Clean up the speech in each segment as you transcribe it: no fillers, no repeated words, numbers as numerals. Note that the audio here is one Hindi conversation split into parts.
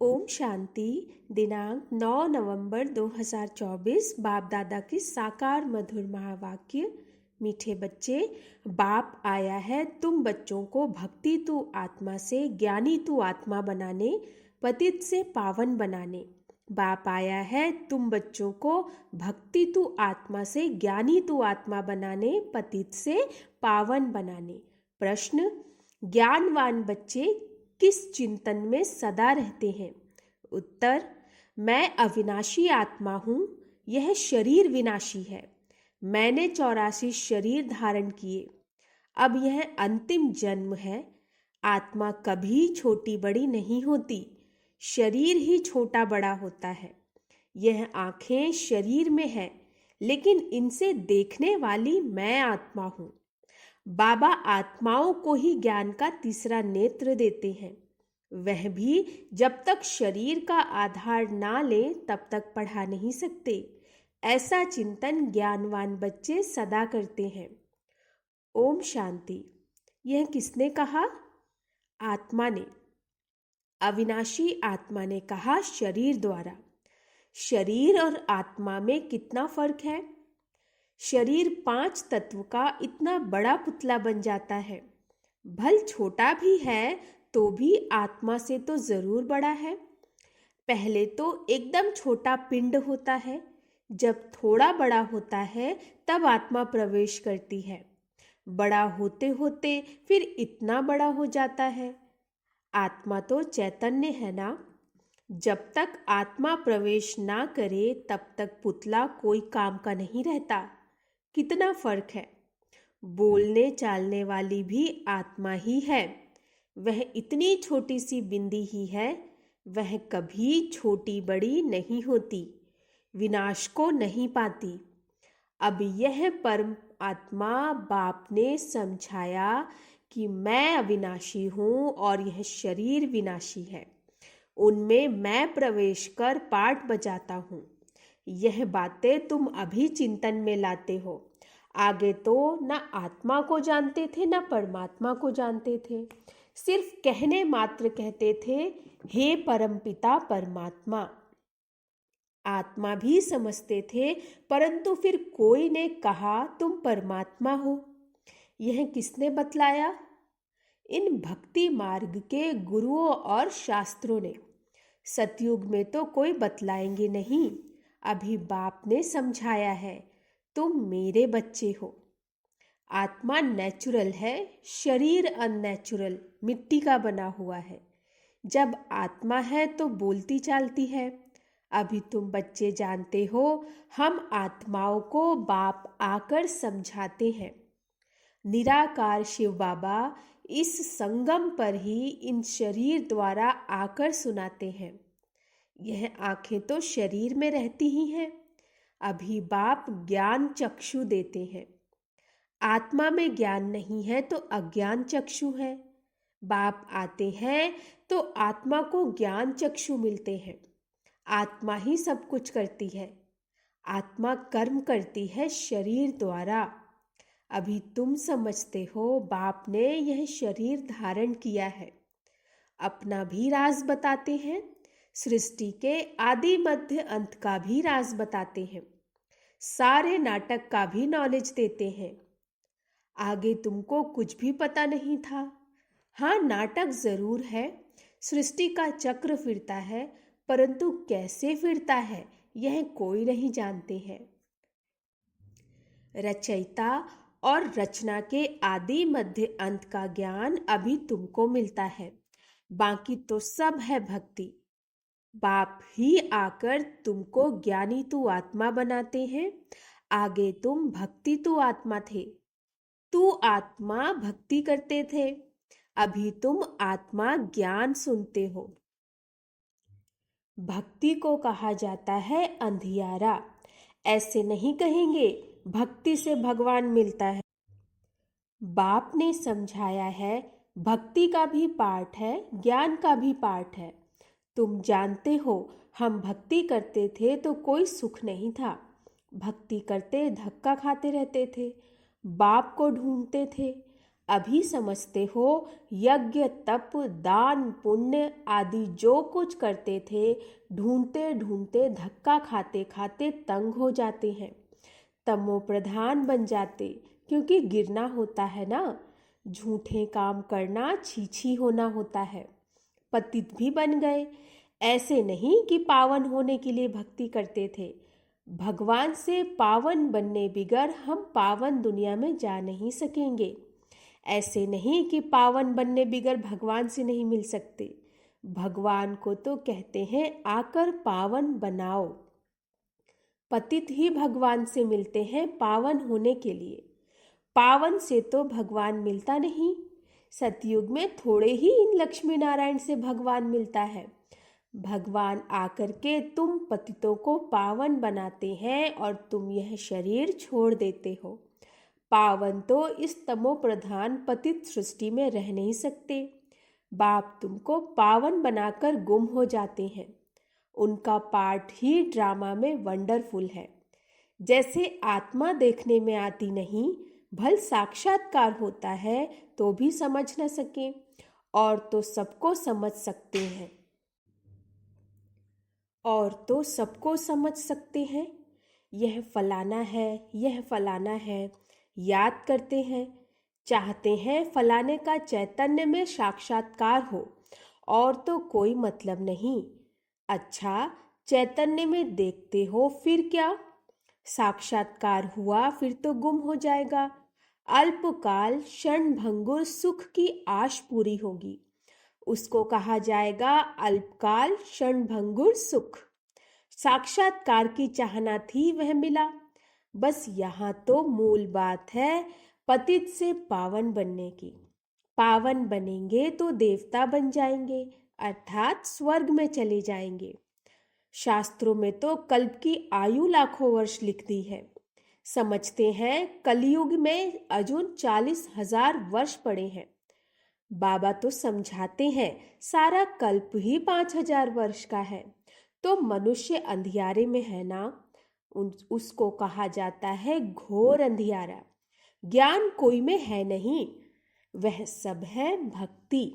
ओम शांति। दिनांक 9 नवंबर 2024। बाप दादा की साकार मधुर महावाक्य। मीठे बच्चे, बाप आया है तुम बच्चों को भक्ति तू आत्मा से ज्ञानी तू आत्मा बनाने, पतित से पावन बनाने। बाप आया है तुम बच्चों को भक्ति तू आत्मा से ज्ञानी तू आत्मा बनाने, पतित से पावन बनाने। प्रश्न: ज्ञानवान बच्चे किस चिंतन में सदा रहते हैं? उत्तर: मैं अविनाशी आत्मा हूँ, यह शरीर विनाशी है। मैंने 84 शरीर धारण किए, अब यह अंतिम जन्म है। आत्मा कभी छोटी बड़ी नहीं होती, शरीर ही छोटा बड़ा होता है। यह आंखें शरीर में है, लेकिन इनसे देखने वाली मैं आत्मा हूँ। बाबा आत्माओं को ही ज्ञान का तीसरा नेत्र देते हैं, वह भी जब तक शरीर का आधार ना ले तब तक पढ़ा नहीं सकते। ऐसा चिंतन ज्ञानवान बच्चे सदा करते हैं। ओम शांति। यह किसने कहा? आत्मा ने, अविनाशी आत्मा ने कहा शरीर द्वारा। शरीर और आत्मा में कितना फर्क है? शरीर 5 तत्व का इतना बड़ा पुतला बन जाता है, भल छोटा भी है तो भी आत्मा से तो जरूर बड़ा है। पहले तो एकदम छोटा पिंड होता है, जब थोड़ा बड़ा होता है तब आत्मा प्रवेश करती है। बड़ा होते होते फिर इतना बड़ा हो जाता है। आत्मा तो चैतन्य है ना। जब तक आत्मा प्रवेश ना करे तब तक पुतला कोई काम का नहीं रहता। कितना फर्क है। बोलने चालने वाली भी आत्मा ही है, वह इतनी छोटी सी बिंदी ही है, वह कभी छोटी बड़ी नहीं होती, विनाश को नहीं पाती। अब यह परम आत्मा बाप ने समझाया कि मैं अविनाशी हूँ और यह शरीर विनाशी है। उनमें मैं प्रवेश कर पाठ बजाता हूँ। यह बातें तुम अभी चिंतन में लाते हो। आगे तो न आत्मा को जानते थे न परमात्मा को जानते थे, सिर्फ कहने मात्र कहते थे, हे परमपिता परमात्मा। आत्मा भी समझते थे, परंतु फिर कोई ने कहा तुम परमात्मा हो। यह किसने बतलाया? इन भक्ति मार्ग के गुरुओं और शास्त्रों ने। सतयुग में तो कोई बतलाएंगे नहीं, अभी बाप ने समझाया है, तुम मेरे बच्चे हो। आत्मा नेचुरल है, शरीर अननेचुरल, मिट्टी का बना हुआ है। जब आत्मा है तो बोलती चालती है। अभी तुम बच्चे जानते हो, हम आत्माओं को बाप आकर समझाते हैं। निराकार शिव बाबा इस संगम पर ही इन शरीर द्वारा आकर सुनाते हैं। यह आंखें तो शरीर में रहती ही हैं। अभी बाप ज्ञान चक्षु देते हैं। आत्मा में ज्ञान नहीं है तो अज्ञान चक्षु है। बाप आते हैं तो आत्मा को ज्ञान चक्षु मिलते हैं। आत्मा ही सब कुछ करती है। आत्मा कर्म करती है शरीर द्वारा। अभी तुम समझते हो, बाप ने यह शरीर धारण किया है। अपना भी राज बताते हैं, सृष्टि के आदि मध्य अंत का भी राज बताते हैं, सारे नाटक का भी नॉलेज देते हैं। आगे तुमको कुछ भी पता नहीं था। हाँ, नाटक जरूर है, सृष्टि का चक्र फिरता है, परंतु कैसे फिरता है यह कोई नहीं जानते हैं। रचयिता और रचना के आदि मध्य अंत का ज्ञान अभी तुमको मिलता है, बाकी तो सब है भक्ति। बाप ही आकर तुमको ज्ञानी तू आत्मा बनाते हैं। आगे तुम भक्ति तू आत्मा थे, तू आत्मा भक्ति करते थे, अभी तुम आत्मा ज्ञान सुनते हो। भक्ति को कहा जाता है अंधियारा। ऐसे नहीं कहेंगे भक्ति से भगवान मिलता है। बाप ने समझाया है, भक्ति का भी पाठ है, ज्ञान का भी पाठ है। तुम जानते हो, हम भक्ति करते थे तो कोई सुख नहीं था। भक्ति करते धक्का खाते रहते थे, बाप को ढूंढते थे। अभी समझते हो। यज्ञ, तप, दान, पुण्य आदि जो कुछ करते थे, ढूंढते ढूंढते धक्का खाते खाते तंग हो जाते हैं, तमो प्रधान बन जाते, क्योंकि गिरना होता है ना। झूठे काम करना छीछी होना होता है। पतित भी बन गए। ऐसे नहीं कि पावन होने के लिए भक्ति करते थे। भगवान से पावन बनने बिगर हम पावन दुनिया में जा नहीं सकेंगे। ऐसे नहीं कि पावन बनने बिगर भगवान से नहीं मिल सकते। भगवान को तो कहते हैं आकर पावन बनाओ। पतित ही भगवान से मिलते हैं पावन होने के लिए। पावन से तो भगवान मिलता नहीं। सतयुग में थोड़े ही इन लक्ष्मी नारायण से भगवान मिलता है। भगवान आकर के तुम पतितों को पावन बनाते हैं और तुम यह शरीर छोड़ देते हो। पावन तो इस तमो प्रधान पतित सृष्टि में रह नहीं सकते। बाप तुमको पावन बनाकर गुम हो जाते हैं। उनका पार्ट ही ड्रामा में वंडरफुल है। जैसे आत्मा देखने में आती नहीं, भल साक्षात्कार होता है तो भी समझ न सके, और तो सबको समझ सकते हैं। और तो सबको समझ सकते हैं। यह फलाना है, यह फलाना है, याद करते हैं। चाहते हैं फलाने का चैतन्य में साक्षात्कार हो, और तो कोई मतलब नहीं। अच्छा, चैतन्य में देखते हो फिर क्या? साक्षात्कार हुआ फिर तो गुम हो जाएगा। अल्पकाल क्षणभंगुर सुख की आश पूरी होगी, उसको कहा जाएगा अल्पकाल क्षणभंगुर सुख। साक्षात्कार की चाहना थी, वह मिला। बस यहाँ तो मूल बात है पतित से पावन बनने की। पावन बनेंगे तो देवता बन जाएंगे, अर्थात स्वर्ग में चले जाएंगे। शास्त्रों में तो कल्प की आयु लाखों वर्ष लिख दी है। समझते हैं कलयुग में अजून 40,000 वर्ष पड़े हैं। बाबा तो समझाते हैं सारा कल्प ही 5,000 वर्ष का है। तो मनुष्य अंधियारे में है ना, उसको कहा जाता है घोर अंधियारा। ज्ञान कोई में है नहीं, वह सब है भक्ति।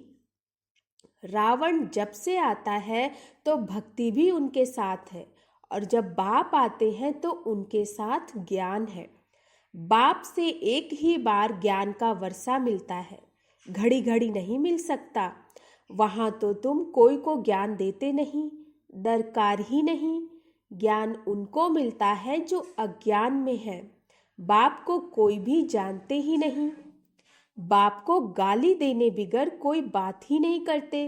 रावण जब से आता है तो भक्ति भी उनके साथ है, और जब बाप आते हैं तो उनके साथ ज्ञान है। बाप से एक ही बार ज्ञान का वर्षा मिलता है, घड़ी घड़ी नहीं मिल सकता। वहाँ तो तुम कोई को ज्ञान देते नहीं, दरकार ही नहीं। ज्ञान उनको मिलता है जो अज्ञान में है। बाप को कोई भी जानते ही नहीं। बाप को गाली देने बिगर कोई बात ही नहीं करते।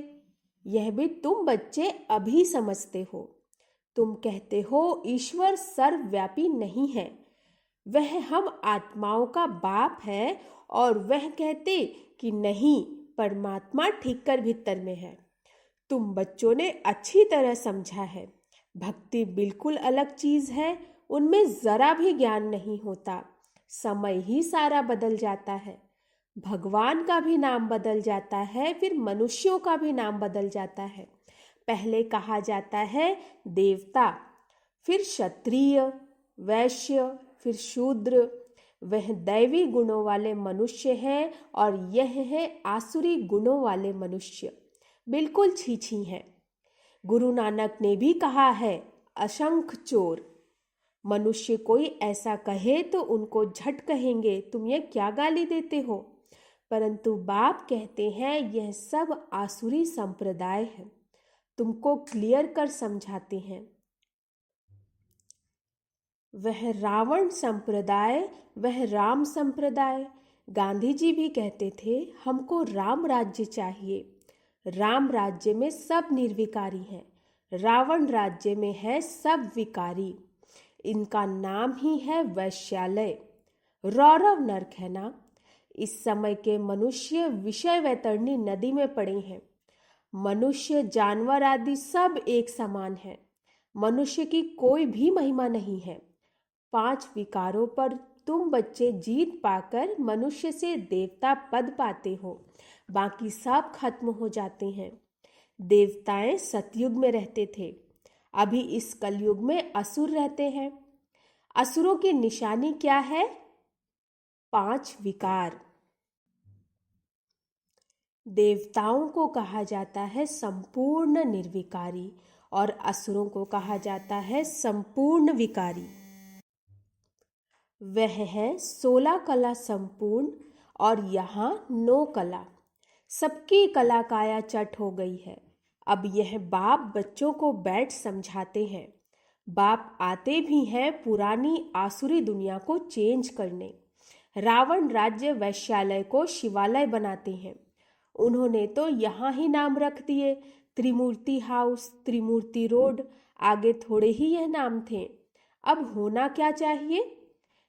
यह भी तुम बच्चे अभी समझते हो। तुम कहते हो ईश्वर सर्वव्यापी नहीं है, वह हम आत्माओं का बाप है, और वह कहते कि नहीं, परमात्मा ठीक कर भीतर में है। तुम बच्चों ने अच्छी तरह समझा है। भक्ति बिल्कुल अलग चीज है, उनमें जरा भी ज्ञान नहीं होता। समय ही सारा बदल जाता है। भगवान का भी नाम बदल जाता है, फिर मनुष्यों का भी नाम बदल जाता है। पहले कहा जाता है देवता, फिर क्षत्रिय, वैश्य, फिर शूद्र। वह दैवी गुणों वाले मनुष्य हैं, और यह है आसुरी गुणों वाले मनुष्य। बिल्कुल छीछी हैं। गुरु नानक ने भी कहा है असंख चोर। मनुष्य कोई ऐसा कहे तो उनको झट कहेंगे तुम ये क्या गाली देते हो, परंतु बाप कहते हैं यह सब आसुरी संप्रदाय है। तुमको क्लियर कर समझाते हैं। वह रावण संप्रदाय, वह राम संप्रदाय। गांधी जी भी कहते थे हमको राम राज्य चाहिए। राम राज्य में सब निर्विकारी हैं, रावण राज्य में है सब विकारी। इनका नाम ही है वैश्यालय। रौरव नरक है ना। इस समय के मनुष्य विषय वैतरणी नदी में पड़े हैं। मनुष्य, जानवर आदि सब एक समान है। मनुष्य की कोई भी महिमा नहीं है। 5 विकारों पर तुम बच्चे जीत पाकर मनुष्य से देवता पद पाते हो, बाकी सब खत्म हो जाते हैं। देवताएं सतयुग में रहते थे, अभी इस कलयुग में असुर रहते हैं। असुरों की निशानी क्या है? 5 विकार। देवताओं को कहा जाता है संपूर्ण निर्विकारी और असुरों को कहा जाता है संपूर्ण विकारी। वह है 16 कला संपूर्ण और यहाँ 9 कला। सबकी कला काया चट हो गई है। अब यह बाप बच्चों को बैठ समझाते हैं। बाप आते भी हैं पुरानी आसुरी दुनिया को चेंज करने। रावण राज्य वैश्यालय को शिवालय बनाते हैं। उन्होंने तो यहाँ ही नाम रख दिए, त्रिमूर्ति हाउस, त्रिमूर्ति रोड। आगे थोड़े ही यह नाम थे। अब होना क्या चाहिए?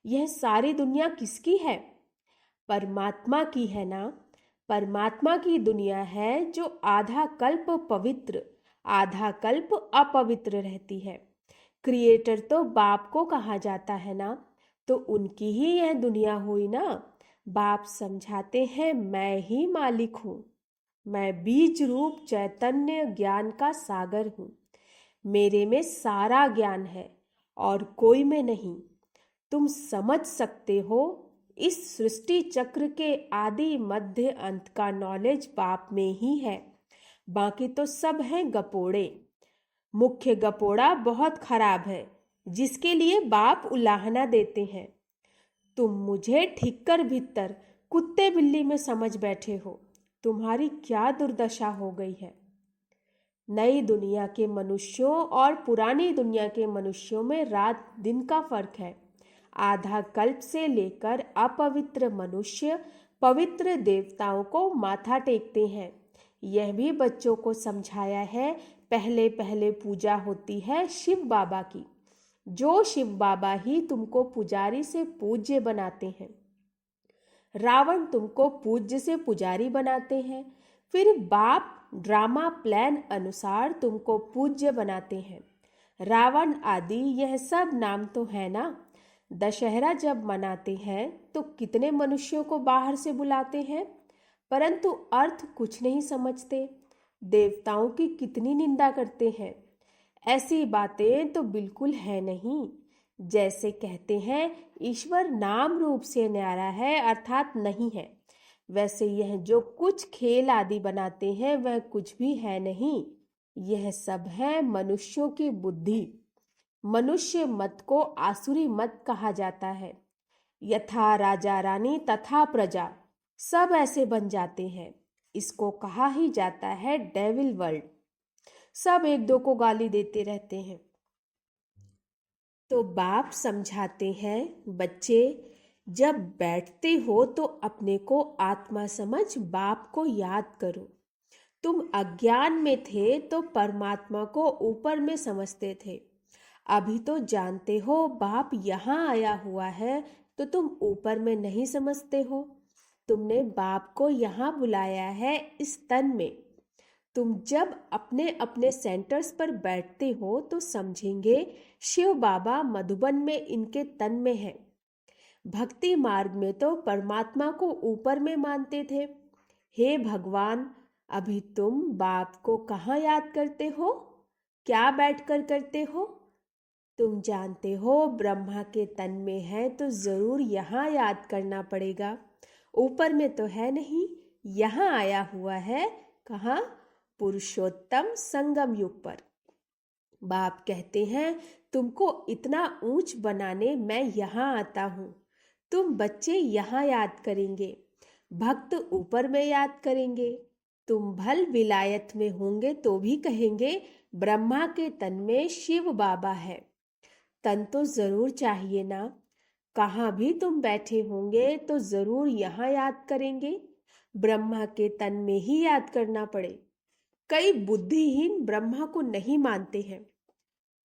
यह सारी दुनिया किसकी है? परमात्मा की है ना। परमात्मा की दुनिया है जो आधा कल्प पवित्र, आधा कल्प अपवित्र रहती है। क्रिएटर तो बाप को कहा जाता है ना, तो उनकी ही यह दुनिया हुई ना। बाप समझाते हैं मैं ही मालिक हूँ। मैं बीज रूप चैतन्य ज्ञान का सागर हूँ। मेरे में सारा ज्ञान है और कोई में नहीं। तुम समझ सकते हो, इस सृष्टि चक्र के आदि मध्य अंत का नॉलेज बाप में ही है। बाकी तो सब हैं गपोड़े। मुख्य गपोड़ा बहुत खराब है, जिसके लिए बाप उलाहना देते हैं। तुम मुझे ठिक्कर भीतर कुत्ते बिल्ली में समझ बैठे हो। तुम्हारी क्या दुर्दशा हो गई है। नई दुनिया के मनुष्यों और पुरानी दुनिया के मनुष्यों में रात दिन का फर्क है। आधा कल्प से लेकर अपवित्र मनुष्य पवित्र देवताओं को माथा टेकते हैं। यह भी बच्चों को समझाया है। पहले पहले पूजा होती है शिव बाबा की, जो शिव बाबा ही तुमको पुजारी से पूज्य बनाते हैं। रावण तुमको पूज्य से पुजारी बनाते हैं, फिर बाप ड्रामा प्लान अनुसार तुमको पूज्य बनाते हैं। रावण आदि यह सब नाम तो है ना। दशहरा जब मनाते हैं तो कितने मनुष्यों को बाहर से बुलाते हैं, परंतु अर्थ कुछ नहीं समझते। देवताओं की कितनी निंदा करते हैं। ऐसी बातें तो बिल्कुल है नहीं। जैसे कहते हैं ईश्वर नाम रूप से न्यारा है अर्थात नहीं है, वैसे यह जो कुछ खेल आदि बनाते हैं वह कुछ भी है नहीं। यह सब है मनुष्यों की बुद्धि। मनुष्य मत को आसुरी मत कहा जाता है। यथा राजा रानी तथा प्रजा, सब ऐसे बन जाते हैं। इसको कहा ही जाता है डेविल वर्ल्ड। सब एक दो को गाली देते रहते हैं। तो बाप समझाते हैं बच्चे, जब बैठते हो तो अपने को आत्मा समझ बाप को याद करो। तुम अज्ञान में थे तो परमात्मा को ऊपर में समझते थे। अभी तो जानते हो बाप यहाँ आया हुआ है, तो तुम ऊपर में नहीं समझते हो। तुमने बाप को यहाँ बुलाया है इस तन में। तुम जब अपने अपने सेंटर्स पर बैठते हो तो समझेंगे शिव बाबा मधुबन में इनके तन में है। भक्ति मार्ग में तो परमात्मा को ऊपर में मानते थे। हे भगवान, अभी तुम बाप को कहाँ याद करते हो? क्या बैठकर करते हो? तुम जानते हो ब्रह्मा के तन में है तो जरूर यहाँ याद करना पड़ेगा। ऊपर में तो है नहीं, यहाँ आया हुआ है। कहाँ? पुरुषोत्तम संगम युग पर। बाप कहते हैं तुमको इतना ऊंच बनाने मैं यहाँ आता हूँ। तुम बच्चे यहाँ याद करेंगे, भक्त ऊपर में याद करेंगे। तुम भल विलायत में होंगे तो भी कहेंगे ब्रह्मा के तन में शिव बाबा है। तन तो जरूर चाहिए ना। कहाँ भी तुम बैठे होंगे तो जरूर यहाँ याद करेंगे। ब्रह्मा के तन में ही याद करना पड़े। कई बुद्धिहीन ब्रह्मा को नहीं मानते हैं।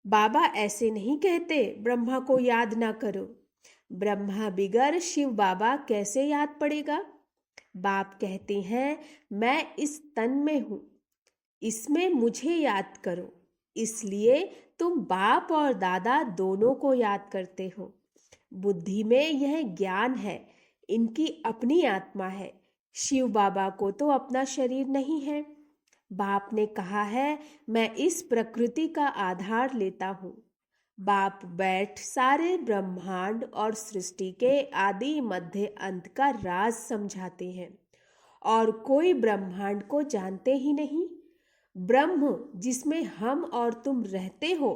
बाबा ऐसे नहीं कहते ब्रह्मा को याद ना करो। ब्रह्मा बिगर शिव बाबा कैसे याद पड़ेगा? बाप कहते हैं मैं इस तन में हूँ, इसमें मुझे याद करो। इसलिए तुम बाप और दादा दोनों को याद करते हो। बुद्धि में यह ज्ञान है, इनकी अपनी आत्मा है। शिव बाबा को तो अपना शरीर नहीं है। बाप ने कहा है मैं इस प्रकृति का आधार लेता हूँ। बाप बैठ सारे ब्रह्मांड और सृष्टि के आदि मध्य अंत का राज समझाते हैं और कोई ब्रह्मांड को जानते ही नहीं। ब्रह्म जिसमें हम और तुम रहते हो,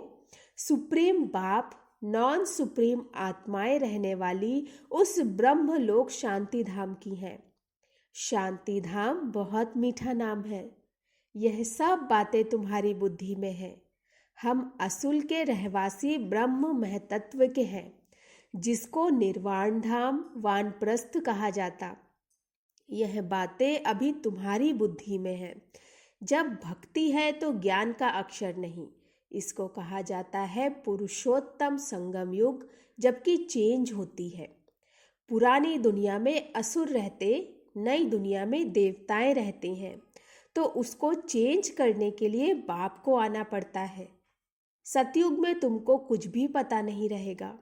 सुप्रीम बाप, नॉन सुप्रीम आत्माएं रहने वाली उस ब्रह्म लोक शांति धाम की है। शांति धाम बहुत मीठा नाम है। यह सब बातें तुम्हारी बुद्धि में है। हम असुल के रहवासी ब्रह्म महतत्व के हैं, जिसको निर्वाण धाम वानप्रस्थ कहा जाता। यह बातें अभी तुम्हारी बुद्धि में है। जब भक्ति है तो ज्ञान का अक्षर नहीं। इसको कहा जाता है पुरुषोत्तम संगम युग, जबकि चेंज होती है। पुरानी दुनिया में असुर रहते, नई दुनिया में देवताएं रहते हैं, तो उसको चेंज करने के लिए बाप को आना पड़ता है। सतयुग में तुमको कुछ भी पता नहीं रहेगा।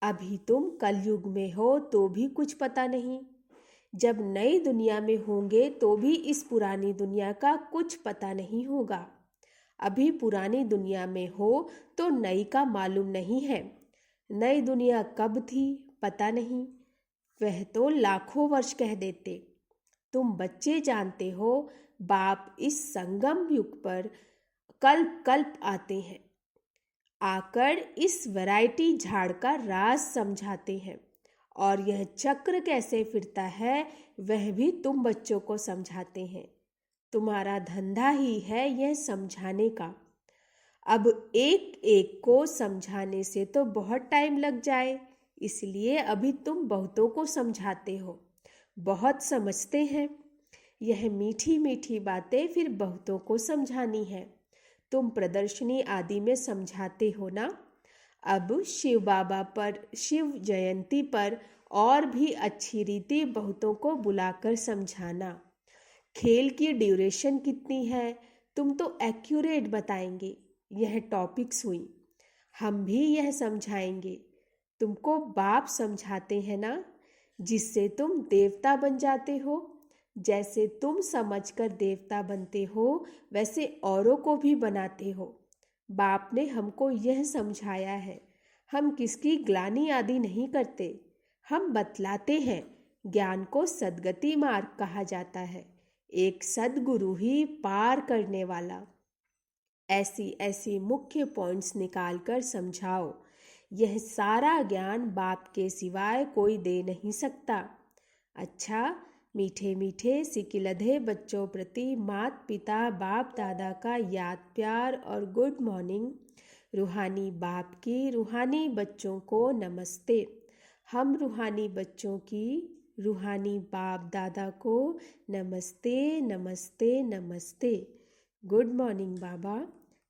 अभी तुम कलयुग में हो तो भी कुछ पता नहीं। जब नई दुनिया में होंगे तो भी इस पुरानी दुनिया का कुछ पता नहीं होगा। अभी पुरानी दुनिया में हो तो नई का मालूम नहीं है। नई दुनिया कब थी पता नहीं, वह तो लाखों वर्ष कह देते। तुम बच्चे जानते हो, बाप इस संगम युग पर कल्प कल्प आते हैं, आकर इस वैरायटी झाड़ का राज समझाते हैं, और यह चक्र कैसे फिरता है वह भी तुम बच्चों को समझाते हैं। तुम्हारा धंधा ही है यह समझाने का। अब एक एक को समझाने से तो बहुत टाइम लग जाए, इसलिए अभी तुम बहुतों को समझाते हो। बहुत समझते हैं। यह मीठी मीठी बातें फिर बहुतों को समझानी है। तुम प्रदर्शनी आदि में समझाते हो ना। अब शिव बाबा पर, शिव जयंती पर और भी अच्छी रीति बहुतों को बुलाकर समझाना। खेल की ड्यूरेशन कितनी है तुम तो एक्यूरेट बताएंगे। यह टॉपिक्स हुई। हम भी यह समझाएंगे। तुमको बाप समझाते हैं ना, जिससे तुम देवता बन जाते हो। जैसे तुम समझकर देवता बनते हो, वैसे औरों को भी बनाते हो। बाप ने हमको यह समझाया है। हम किसकी ग्लानि आदि नहीं करते। हम बतलाते हैं। ज्ञान को सद्गति मार्ग कहा जाता है। एक सद्गुरु ही पार करने वाला। ऐसी ऐसी मुख्य पॉइंट्स निकालकर समझाओ। यह सारा ज्ञान बाप के सिवाय कोई दे नहीं सकता। अच्छा, मीठे मीठे सिकिलधे बच्चों प्रति मात पिता बाप दादा का याद प्यार और गुड मॉर्निंग। रूहानी बाप की रूहानी बच्चों को नमस्ते। हम रूहानी बच्चों की रूहानी बाप दादा को नमस्ते नमस्ते नमस्ते। गुड मॉर्निंग बाबा।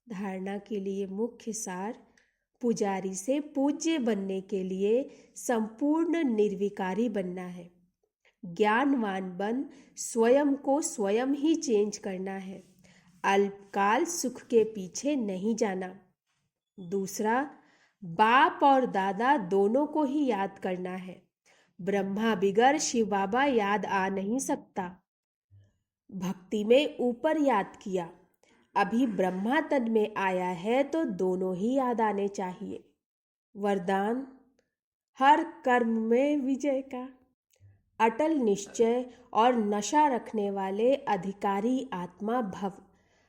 धारणा के लिए मुख्य सार। पुजारी से पूज्य बनने के लिए संपूर्ण निर्विकारी बनना है। ज्ञानवान बन स्वयं को स्वयं ही चेंज करना है। अल्पकाल सुख के पीछे नहीं जाना। दूसरा, बाप और दादा दोनों को ही याद करना है। ब्रह्मा बिगर शिव बाबा याद आ नहीं सकता। भक्ति में ऊपर याद किया, अभी ब्रह्मा तन में आया है तो दोनों ही याद आने चाहिए। वरदान, हर कर्म में विजय का अटल निश्चय और नशा रखने वाले अधिकारी आत्मा भव।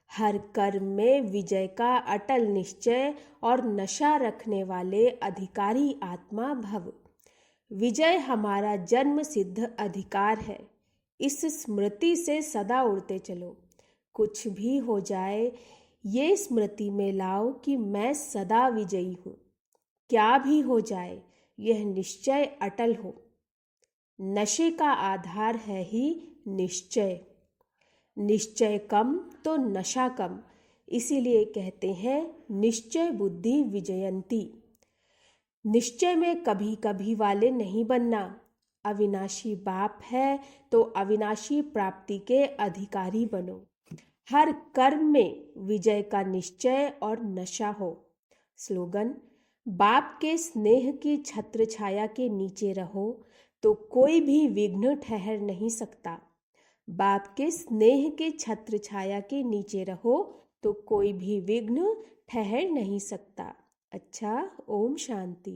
हर कर्म में विजय का अटल निश्चय और नशा रखने वाले अधिकारी आत्मा भव। विजय हमारा जन्म सिद्ध अधिकार है। इस स्मृति से सदा उड़ते चलो। कुछ भी हो जाए, ये स्मृति में लाओ कि मैं सदा विजयी हूँ। क्या भी हो जाए, यह निश्चय अटल हो। नशे का आधार है ही निश्चय। निश्चय कम तो नशा कम। इसीलिए कहते हैं निश्चय बुद्धि विजयंती। निश्चय में कभी कभी वाले नहीं बनना। अविनाशी बाप है तो अविनाशी प्राप्ति के अधिकारी बनो। हर कर्म में विजय का निश्चय और नशा हो। स्लोगन, बाप के स्नेह की छत्र छाया के नीचे रहो तो कोई भी विघ्न ठहर नहीं सकता। बाप के स्नेह के छत्र छाया के नीचे रहो तो कोई भी विघ्न ठहर नहीं सकता। अच्छा, ओम शांति।